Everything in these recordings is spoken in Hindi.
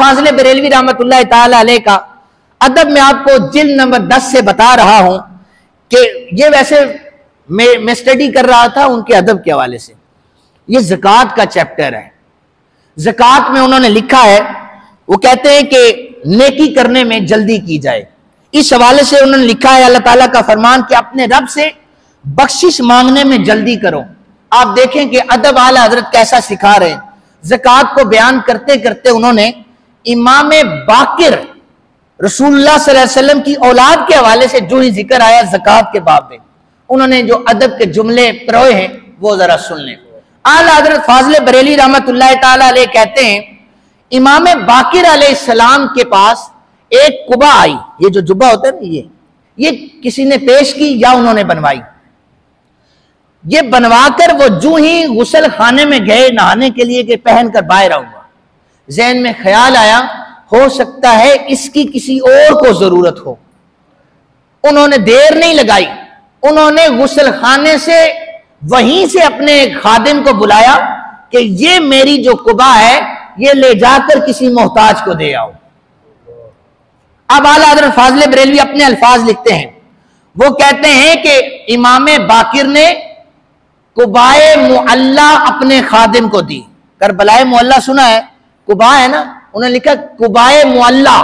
फाजिल बरेलवी रहमतुल्लाह ताला अलैह का अदब में आपको जिल्द नंबर 10 से बता रहा हूं कि ये वैसे मैं स्टडी कर रहा था उनके अदब के हवाले से। ये ज़कात का चैप्टर है। ज़कात में उन्होंने लिखा है, वो कहते हैं कि नेकी करने में जल्दी की जाए। इस हवाले से उन्होंने लिखा है अल्लाह ताला का फरमान कि अपने रब से बख्शिश मांगने में जल्दी करो। आप देखें कि अदब आला हजरत कैसा सिखा रहे हैं। ज़कात को बयान करते करते उन्होंने इमाम बाकिर रसूलुल्लाह सल्लल्लाहु अलैहि वसल्लम की औलाद के हवाले से जो ही जिक्र आया ज़कात के बाब में, उन्होंने जो अदब के जुमले परोए हैं वो जरा सुन लें। आला हजरत फाजिल बरेली रहमतुल्लाह ताला अलैह कहते हैं, इमाम बाकिर अलैहिस्सलाम के पास एक कुबा आई। ये जो जुब्बा होता है ना, ये किसी ने पेश की या उन्होंने बनवाई। ये बनवाकर वो जो ही गुसल खाने में गए नहाने के लिए कि पहनकर बाहर आऊंगा, ज़हन में ख्याल आया हो सकता है इसकी किसी और को जरूरत हो। उन्होंने देर नहीं लगाई, उन्होंने गुसल खाने से वहीं से अपने खादिम को बुलाया कि ये मेरी जो कुबा है ये ले जाकर किसी मोहताज को दे आओ। अब आला हज़रत फाजिल बरेलवी अपने अल्फाज लिखते हैं। वो कहते हैं कि इमाम बाकिर ने कुबाए मुअल्ला अपने खादिम को दी। करबलाए मुअल्ला सुना है, कुबा है ना, उन्होंने लिखा कुबाए मुअल्ला।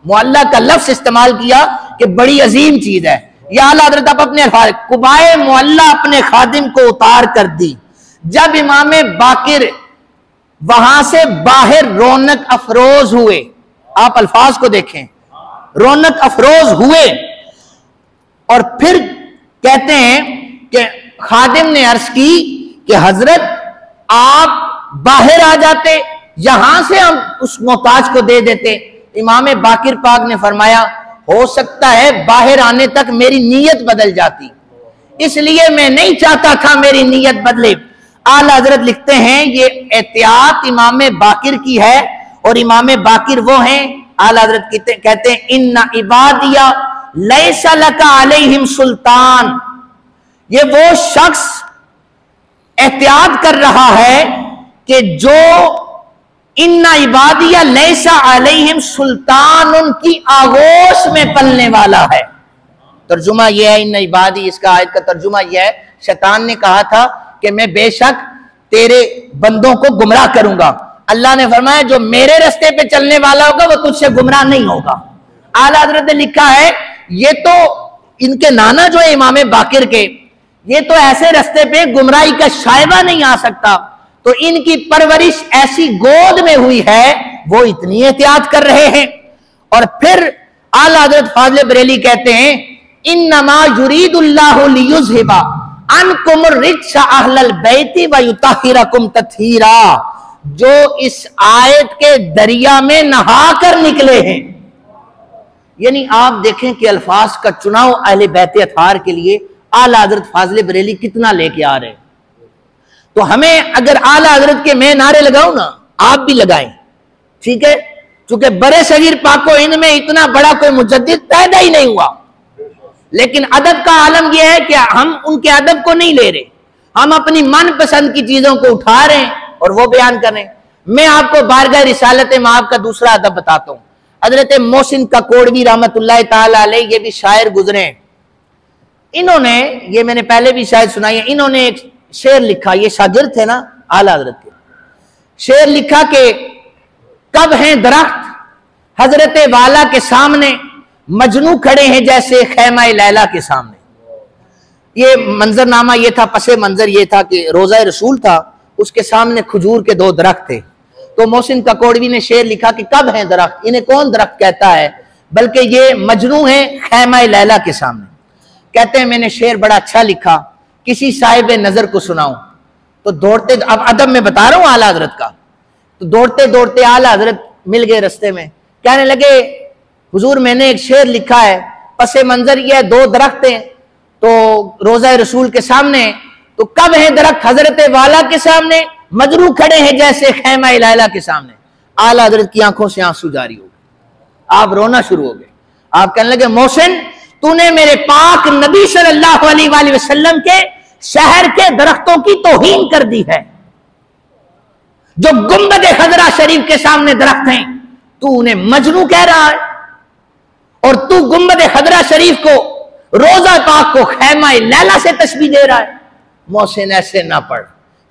मुअल्ला का लफ्ज इस्तेमाल किया कि बड़ी अजीम चीज है। या आला हज़रत आप अपने अल्फाज, कुबाए मुअल्ला अपने खादिम को उतार कर दी। जब इमाम बाकिर वहां से बाहर रौनक अफरोज हुए, आप अल्फाज को देखें, रौनक अफरोज हुए, और फिर कहते हैं कि खादिम ने अर्ज की कि हजरत आप बाहर आ जाते, यहां से हम उस मोहताज को दे देते। इमाम बाकिर पाक ने फरमाया हो सकता है बाहर आने तक मेरी नीयत बदल जाती, इसलिए मैं नहीं चाहता था मेरी नीयत बदले। आला हजरत लिखते हैं ये एहतियात इमाम बाकिर की है, और इमाम बाकिर वो हैं, आला हजरत कहते हैं इन्ना इबादिया लैसा लका अलैहिम सुल्तान। ये वो शख्स एहतियात कर रहा है कि जो इन्ना इबादिया लैसा अलैहिम सुल्तान, उनकी आगोश में पलने वाला है। तर्जुमा यह है इन्ना इबादी, इसका आयत का तर्जुमा यह है, शैतान ने कहा था कि मैं बेशक तेरे बंदों को गुमराह करूंगा। अल्लाह ने फरमाया जो मेरे रास्ते पे चलने वाला होगा वो तुझसे गुमराह नहीं होगा। आला हज़रत ने लिखा है ये तो इनके नाना जो है इमाम बाकिर के, ये तो ऐसे रास्ते पे गुमराही का शायबा नहीं आ सकता, तो इनकी परवरिश ऐसी गोद में हुई है, वो इतनी एहतियात कर रहे हैं। और फिर आला हज़रत फाजिल बरेली कहते हैं इन्नमा युरीदुल्लाहु लियुज़हिबा अनकुम रिज्सा अहलल बैति व युतहिरकुम तत्हीरा। जो इस आयत के दरिया में नहाकर निकले हैं, यानी आप देखें कि अल्फाज का चुनाव अहले बैत अथहार के लिए आला हज़रत फाजिल बरेली कितना लेके आ रहे हैं। तो हमें अगर आला हज़रत के मैं नारे लगाऊं ना, आप भी लगाएं, ठीक है, चूंकि बड़े सगीर पाको इनमें इतना बड़ा कोई मुजद्दिद पैदा ही नहीं हुआ। लेकिन अदब का आलम यह है कि हम उनके अदब को नहीं ले रहे, हम अपनी मनपसंद की चीजों को उठा रहे हैं और वो बयान कर रहे हैं। मैं आपको बारगाह रिसालत माब का दूसरा अदब बताता हूं। हजरत मोहसिन ककोड़वी रहमतुल्लाह ताला अलैह, ये भी शायर गुजरे हैं। इन्होंने, ये मैंने पहले भी शायद सुनाई है, इन्होंने एक शेर लिखा, ये शागिर्द थे ना आला हज़रत के, शेर लिखा कि कब हैं दरख्त हजरत वाला के सामने, मजनू खड़े हैं जैसे खैमा लैला के सामने। ये मंजरनामा ये था, पसे मंजर ये था कि रोजा रसूल था, उसके सामने खजूर के 2 दरख्त थे। तो मोहसिन ककोड़वी ने शेर लिखा कि कब हैं दरख्त, इन्हें कौन दरख्त कहता है, बल्कि ये मजनू है खैमा लैला के सामने। कहते हैं मैंने शेर बड़ा अच्छा लिखा, किसी साहिब नजर को सुनाऊं। तो दौड़ते, अब अदब में बता रहा हूं आला हज़रत का, तो दौड़ते दौड़ते आला हज़रत मिल गए रास्ते में, कहने लगे हुजूर मैंने एक शेर लिखा है, पसे मंजर ये 2 दरख्त हैं तो रोजा रसूल के सामने, तो कब है दरख्त हजरत वाला के सामने, मजरू खड़े हैं जैसे खैमा लैला के सामने। आला हज़रत की आंखों से आंसू जारी हो गए, आप रोना शुरू हो गए। आप कहने लगे मोहसिन तूने मेरे पाक नबी सल्लल्लाहु अलैहि वसल्लम के शहर के दरख्तों की तौहीन कर दी है। जो गुंबद खजरा शरीफ के सामने दरख्त हैं तू उन्हें मजनू कह रहा है, और तू गुंबद खदरा शरीफ को, रोजा पाक को खैमा लैला से तशबीह दे रहा है। मोहसिन ऐसे ना पढ़,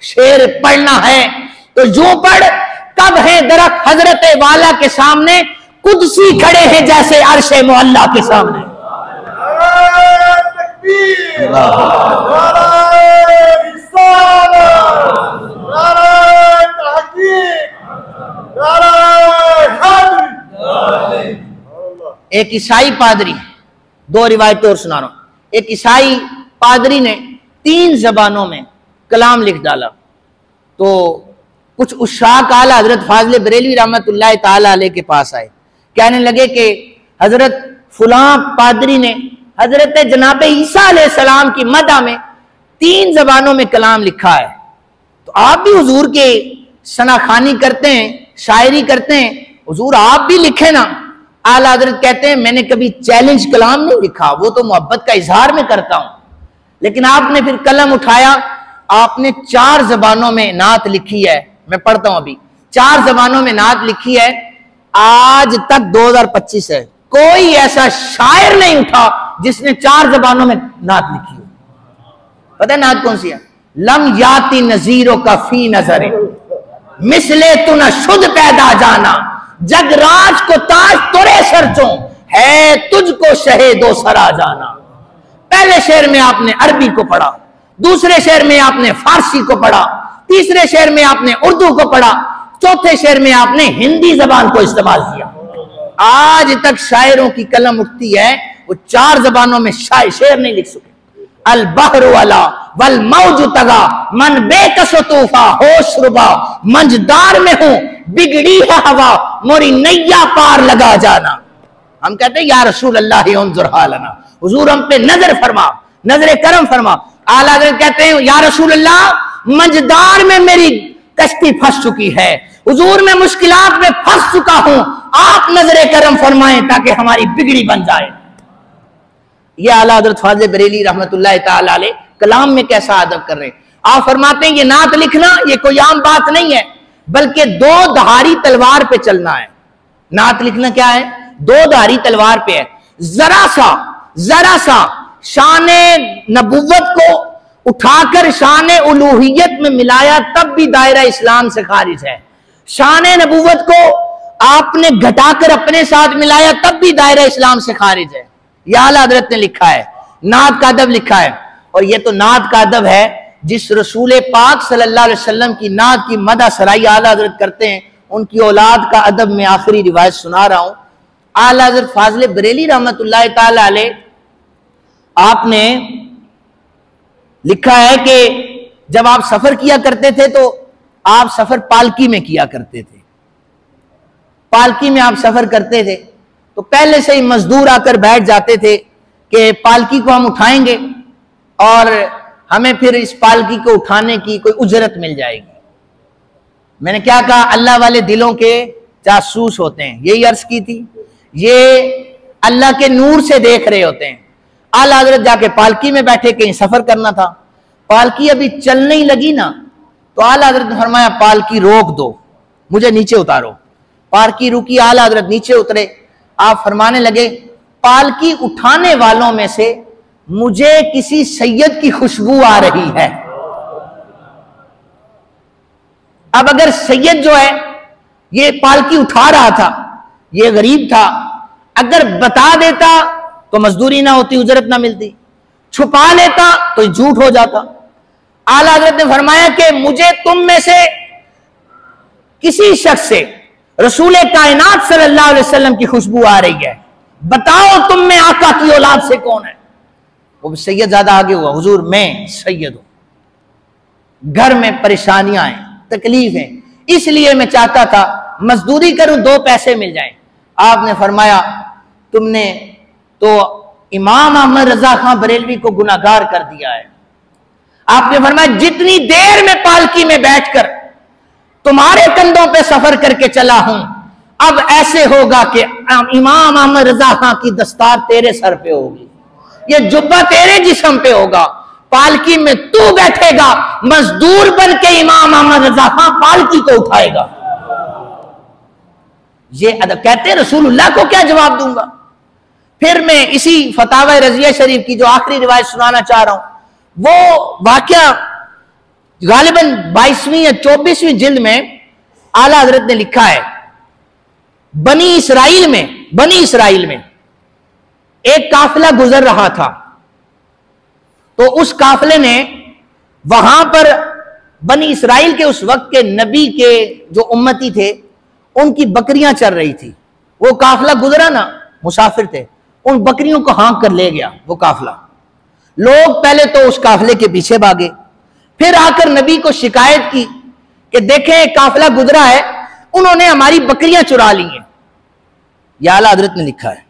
शेर पढ़ना है तो यूं पढ़, कब है दरख्त हजरत वाला के सामने, कुदसी खड़े हैं जैसे अर्शे मुअल्ला के सामने। एक ईसाई पादरी, दो रिवायतें और सुना रहा हूं। एक ईसाई पादरी ने 3 जबानों में कलाम लिख डाला, तो कुछ उशाक आला हजरत फाजले बरेलवी रहमतुल्लाह ताला अलैह के पास आए, कहने लगे कि हजरत फुलां पादरी ने हजरत जनाब ईसा अलैहिस्सलाम की मदह में 3 जबानों में कलाम लिखा है, तो आप भी हुजूर के सनाखानी करते हैं, शायरी करते हैं, हुजूर आप भी लिखे ना। आला हजरत कहते हैं मैंने कभी चैलेंज कलाम नहीं लिखा, वो तो मोहब्बत का इजहार में करता हूं, लेकिन आपने फिर कलम उठाया, आपने 4 जबानों में नात लिखी है। मैं पढ़ता हूं अभी, 4 जबानों में नात लिखी है। आज तक 2025 है, कोई ऐसा शायर नहीं उठा जिसने 4 जबानों में नात लिखी हो। पता है नात कौन सी है? लम याति नजीरों का फी नजरे, मिसले तू न शुद्ध पैदा जाना, जगराज को ताज तुरे सरचों, है तुझको शहे दो सरा जाना। पहले शेर में आपने अरबी को पढ़ा, दूसरे शेर में आपने फारसी को पढ़ा, तीसरे शेर में आपने उर्दू को पढ़ा, चौथे शेर में आपने हिंदी जबान को इस्तेमाल किया। आज तक शायरों की कलम उठती है, वो 4 जबानों में शेर नहीं लिख सके। अल बहरु वाला वल मौजू तगा, मन बेकसो तूफा होश रुबा, मंजदार में हूं बिगड़ी है हवा, मोरी नैया पार लगा जाना। हम कहते हैं या रसूल अल्लाह उन्जुर हालना, हुजूर हम पे नजर फरमा, नजर करम फरमा। आला हज़रत कहते हैं या रसूल अल्लाह मंजदार में मेरी कश्ती फंस चुकी है, हुजूर मैं मुश्किलात में फंस चुका हूं, आप नजर करम फरमाएं ताकि हमारी बिगड़ी बन जाए। ये आला हज़रत फाज़िल बरेली रहमतुल्लाह ताला अलैह कलाम में कैसा अदब कर रहे हैं। आप फरमाते हैं ये नात लिखना ये कोई आम बात नहीं है, बल्कि 2 धारी तलवार पे चलना है। नात लिखना क्या है? 2 धारी तलवार पे है। जरा सा शाने नबुव्वत को उठाकर शाने उलूहियत में मिलाया तब भी दायरा इस्लाम से खारिज है। शाने नबुव्वत को आपने घटाकर अपने साथ मिलाया तब भी दायरा इस्लाम से खारिज है। यह आला हज़रत ने लिखा है, नात का अदब लिखा है। और यह तो नात का अदब है जिस रसूल पाक सल्लल्लाहु अलैहि वसल्लम की नात की मदह सराई आला हज़रत करते हैं, उनकी औलाद का अदब में आखिरी रिवायत सुना रहा हूं। आला हज़रत फाज़िल बरेली रहमतुल्लाह ताला अलैह आपने लिखा है कि जब आप सफर किया करते थे तो आप सफर पालकी में किया करते थे। पालकी में आप सफर करते थे तो पहले से ही मजदूर आकर बैठ जाते थे कि पालकी को हम उठाएंगे और हमें फिर इस पालकी को उठाने की कोई उजरत मिल जाएगी। मैंने क्या कहा? अल्लाह वाले दिलों के जासूस होते हैं, यही अर्ज की थी। ये अल्लाह के नूर से देख रहे होते हैं। आला हज़रत जाके पालकी में बैठे, कहीं सफर करना था, पालकी अभी चलने ही लगी ना तो आला हज़रत ने फरमाया पालकी रोक दो, मुझे नीचे उतारो। पालकी रुकी, आला हज़रत नीचे उतरे। आप फरमाने लगे पालकी उठाने वालों में से मुझे किसी सैयद की खुशबू आ रही है। अब अगर सैयद जो है ये पालकी उठा रहा था, ये गरीब था, अगर बता देता तो मजदूरी ना होती, उजरत ना मिलती, छुपा लेता तो झूठ हो जाता। आला हज़रत ने फरमाया कि मुझे तुम में से किसी शख्स से रसूल कायनात सल्लल्लाहु अलैहि वसल्लम की खुशबू आ रही है, बताओ तुम में आका की औलाद से कौन है? वो सैयद ज्यादा आगे हुआ, हुजूर मैं सैयद हूं, घर में परेशानियां हैं, तकलीफ है, इसलिए मैं चाहता था मजदूरी करूं, 2 पैसे मिल जाएं। आपने फरमाया तुमने तो इमाम अहमद रजा खां बरेलवी को गुनाहगार कर दिया है। आपने फरमाया जितनी देर में पालकी में बैठकर तुम्हारे कंधों पे सफर करके चला हूं, अब ऐसे होगा कि इमाम अहमद रजा खां की दस्तार तेरे सर पे होगी, ये जुब्बा तेरे जिस्म पे होगा, पालकी में तू बैठेगा, मजदूर बन के इमाम अहमद रजा खां पालकी को उठाएगा। ये अदब। कहते हैं रसूलुल्लाह को क्या जवाब दूंगा। फिर मैं इसी फतावा रजिया शरीफ की जो आखिरी रिवायत सुनाना चाह रहा हूं, वो वाकया गालिबन 22वीं या 24वीं जिल्द में आला हजरत ने लिखा है। बनी इसराइल में एक काफिला गुजर रहा था, तो उस काफिले ने वहां पर बनी इसराइल के उस वक्त के नबी के जो उम्मती थे उनकी बकरियां चर रही थी। वो काफिला गुजरा ना, मुसाफिर थे, उन बकरियों को हाँक कर ले गया वो काफिला। लोग पहले तो उस काफिले के पीछे भागे, फिर आकर नबी को शिकायत की कि देखें काफिला गुजरा है, उन्होंने हमारी बकरियां चुरा ली हैं। यह आला हजरत ने लिखा है,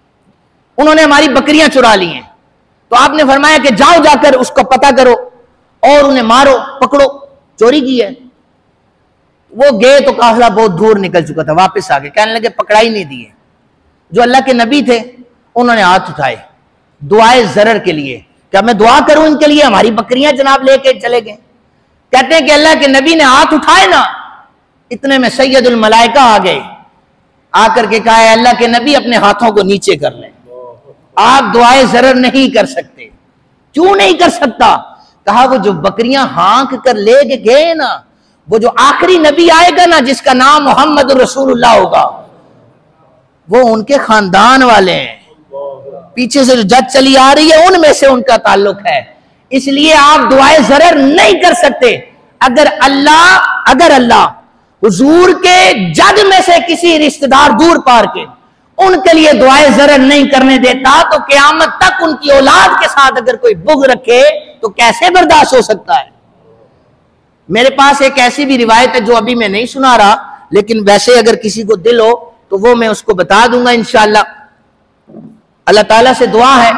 उन्होंने हमारी बकरियां चुरा ली हैं। तो आपने फरमाया कि जाओ जाकर उसको पता करो और उन्हें मारो, पकड़ो, चोरी की है। वो गए तो काफिला बहुत दूर निकल चुका था, वापस आ गए, कहने लगे पकड़ाई नहीं दी है। जो अल्लाह के नबी थे उन्होंने हाथ उठाए दुआए जरर के लिए, क्या मैं दुआ करूं इनके लिए, हमारी बकरियां जनाब लेके चले गए। कहते हैं कि अल्लाह के नबी ने हाथ उठाए ना, इतने में सैयदुल मलाइका आ गए, आकर के कहा अल्लाह के नबी अपने हाथों को नीचे कर लें, आप दुआए जरर नहीं कर सकते। क्यों नहीं कर सकता? कहा वो जो बकरियां हाँक कर ले गए ना, वो जो आखिरी नबी आएगा ना जिसका नाम मोहम्मद रसूलुल्लाह होगा, वो उनके खानदान वाले हैं, पीछे से जो जद चली आ रही है उनमें से उनका ताल्लुक है, इसलिए आप दुआए जरर नहीं कर सकते। अगर अल्लाह हुजूर के जद में से किसी रिश्तेदार दूर पार के उनके लिए दुआए जरर नहीं करने देता, तो क़यामत तक उनकी औलाद के साथ अगर कोई बुग़्ज़ रखे तो कैसे बर्दाश्त हो सकता है। मेरे पास एक ऐसी भी रिवायत है जो अभी मैं नहीं सुना रहा, लेकिन वैसे अगर किसी को दिल हो तो वो मैं उसको बता दूंगा इंशाअल्लाह। अल्लाह ताला से दुआ है,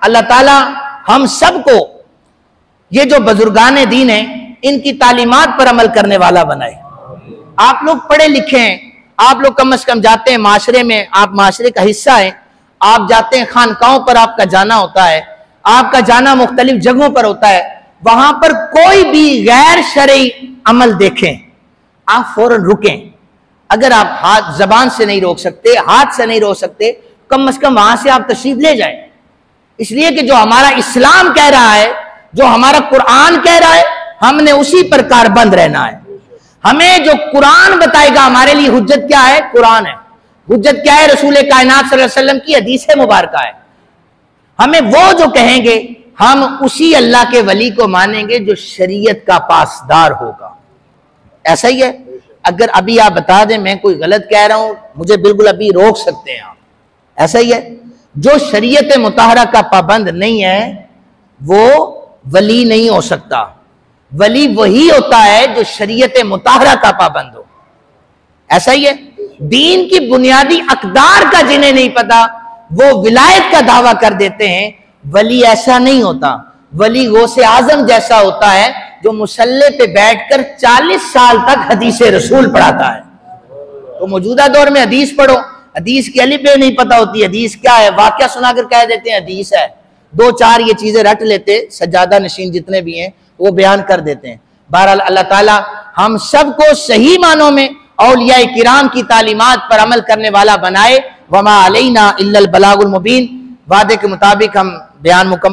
अल्लाह ताला हम सबको ये जो बुजुर्गान दीन है इनकी तालीमात पर अमल करने वाला बनाए। आप लोग पढ़े लिखे हैं, आप लोग कम से कम जाते हैं माशरे में, आप माशरे का हिस्सा हैं, आप जाते हैं खानकाहों पर, आपका जाना होता है, आपका जाना मुख्तलिफ जगहों पर होता है। वहां पर कोई भी गैर शरई अमल देखें, आप फौरन रुकें। अगर आप हाथ जबान से नहीं रोक सकते, हाथ से नहीं रोक सकते, कम से कम वहां से आप तशरीफ ले जाएं। इसलिए कि जो हमारा इस्लाम कह रहा है, जो हमारा कुरान कह रहा है, हमने उसी पर कारबंद रहना है। हमें जो कुरान बताएगा, हमारे लिए हुज्जत क्या है? कुरान है। हुज्जत क्या है? रसूल कायनात सल्लल्लाहु अलैहि वसल्लम की हदीस मुबारका है। हमें वो जो कहेंगे हम उसी अल्लाह के वली को मानेंगे जो शरीयत का पासदार होगा। ऐसा ही है। अगर अभी आप बता दें मैं कोई गलत कह रहा हूं, मुझे बिल्कुल अभी रोक सकते हैं आप। ऐसा ही है। जो शरीयत मुताहरा का पाबंद नहीं है वो वली नहीं हो सकता। वली वही होता है जो शरीयत मुताहरा का पाबंद हो। ऐसा ही है। दीन की बुनियादी अकदार का जिन्हें नहीं पता वो विलायत का दावा कर देते हैं। वली ऐसा नहीं होता। वली गौसे आजम जैसा होता है जो मुसल्ले पे बैठकर 40 साल तक हदीस रसूल पढ़ाता है। तो मौजूदा दौर में हदीस पढ़ो, हदीस की अलिफ बे नहीं पता होती, हदीस क्या है, वाकया सुनाकर कह देते हैं हदीस है। 2-4 ये चीजें रट लेते, सज्जादा नशीन जितने भी हैं वो बयान कर देते हैं। बहरहाल अल्लाह ताला हम सबको सही मानों में औलिया किराम की तालीमात पर अमल करने वाला बनाए। वमा अलैना इल्लल बलागुल मुबीन। वादे के मुताबिक हम बयान मुकम्मल